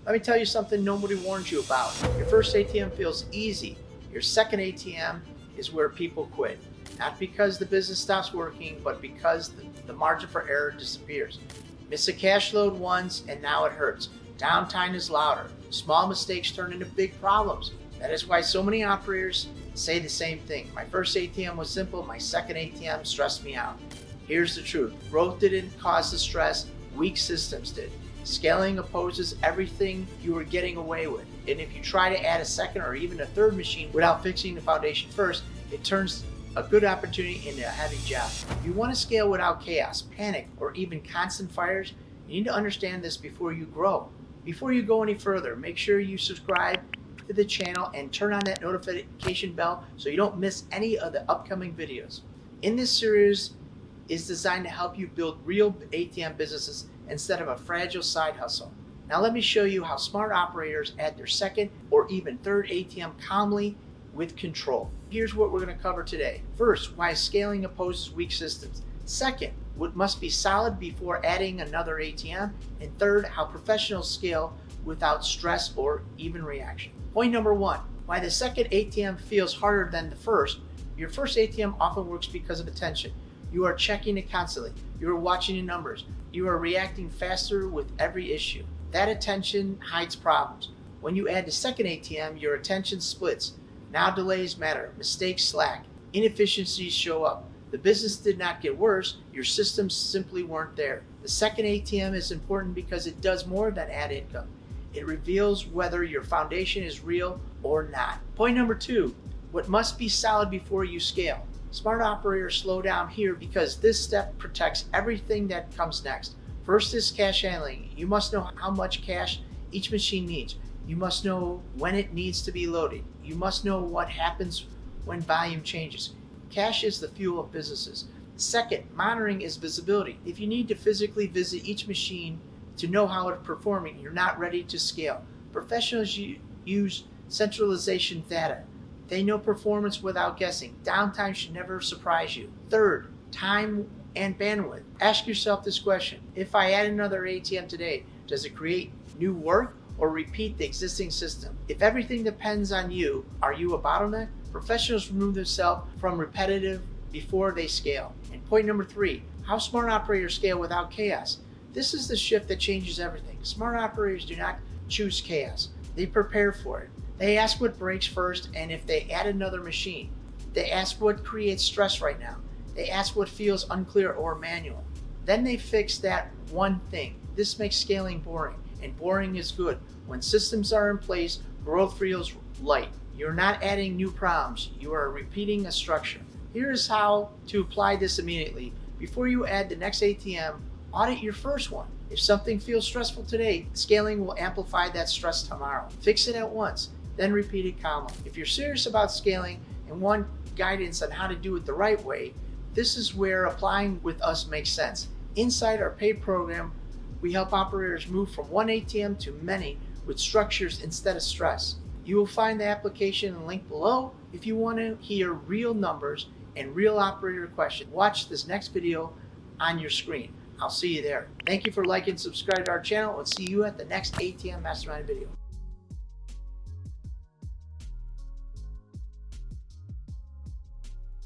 Let me tell you something nobody warns you about. Your first ATM feels easy. Your second ATM is where people quit. Not because the business stops working, but because the margin for error disappears. Miss a cash load once and now it hurts. Downtime is louder. Small mistakes turn into big problems. That is why so many operators say the same thing. My first ATM was simple, my second ATM stressed me out. Here's the truth. Growth didn't cause the stress, weak systems did. Scaling opposes everything you were getting away with. And if you try to add a second or even a third machine without fixing the foundation first, it turns a good opportunity into a heavy job. If you want to scale without chaos, panic, or even constant fires, you need to understand this before you grow. Before you go any further, make sure you subscribe to the channel and turn on that notification bell so you don't miss any of the upcoming videos. In this series is designed to help you build real ATM businesses instead of a fragile side hustle. Now let me show you how smart operators add their second or even third ATM calmly with control. Here's what we're going to cover today. First, why scaling opposes weak systems. Second, what must be solid before adding another ATM. And third, how professionals scale without stress or even reaction. Point number one, why the second ATM feels harder than the first. Your first ATM often works because of attention. You are checking it constantly. You are watching the numbers. You are reacting faster with every issue. That attention hides problems. When you add the second ATM, your attention splits. Now delays matter, mistakes slack, inefficiencies show up. The business did not get worse, your systems simply weren't there. The second ATM is important because it does more than add income. It reveals whether your foundation is real or not. Point number two, what must be solid before you scale. Smart operators slow down here because this step protects everything that comes next. First is cash handling. You must know how much cash each machine needs. You must know when it needs to be loaded. You must know what happens when volume changes. Cash is the fuel of businesses. Second, monitoring is visibility. If you need to physically visit each machine to know how it's performing, you're not ready to scale. Professionals use centralization data. They know performance without guessing. Downtime should never surprise you. Third, time and bandwidth. Ask yourself this question. If I add another ATM today, does it create new work or repeat the existing system? If everything depends on you, are you a bottleneck? Professionals remove themselves from repetitive before they scale. And point number three, how smart operators scale without chaos. This is the shift that changes everything. Smart operators do not choose chaos. They prepare for it. They ask what breaks first and if they add another machine. They ask what creates stress right now. They ask what feels unclear or manual. Then they fix that one thing. This makes scaling boring, and boring is good. When systems are in place, growth feels light. You're not adding new problems. You are repeating a structure. Here's how to apply this immediately. Before you add the next ATM, audit your first one. If something feels stressful today, scaling will amplify that stress tomorrow. Fix it at once, then repeat it calmly. If you're serious about scaling and want guidance on how to do it the right way, this is where applying with us makes sense. Inside our paid program, we help operators move from one ATM to many with structures instead of stress. You will find the application and link below if you want to hear real numbers and real operator questions. Watch this next video on your screen. I'll see you there. Thank you for liking and subscribing to our channel, and see you at the next ATM Mastermind video.